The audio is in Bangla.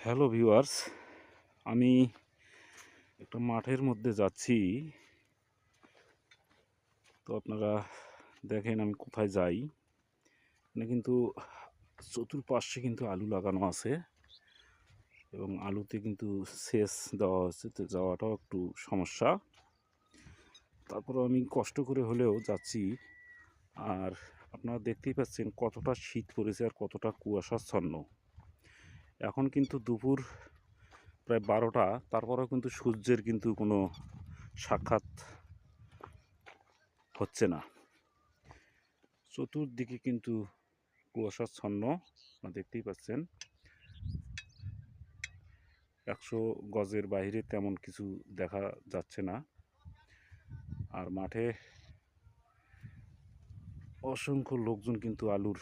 হ্যালো ভিউয়ার্স, আমি একটা মাঠের মধ্যে যাচ্ছি। তো আপনারা দেখেন আমি কোথায় যাই। এখানে কিন্তু চতুর্পার্শ্বে কিন্তু আলু লাগানো আছে এবং আলুতে কিন্তু সেচ দেওয়া হচ্ছে, তো যাওয়াটাও একটু সমস্যা। তারপরেও আমি কষ্ট করে হলেও যাচ্ছি। আর আপনারা দেখতেই পাচ্ছেন কতটা শীত পড়েছে আর কতটা কুয়াশাচ্ছন্ন। এখন কিন্তু দুপুর প্রায় ১২টা, তারপরেও কিন্তু সূর্যের কিন্তু কোনো সাক্ষাৎ হচ্ছে না। চতুর্দিকে কিন্তু কুয়াশাচ্ছন্ন, আপনারা দেখতেই পাচ্ছেন। ১০০ গজের বাইরে তেমন কিছু দেখা যাচ্ছে না। আর মাঠে অসংখ্য লোকজন কিন্তু আলুর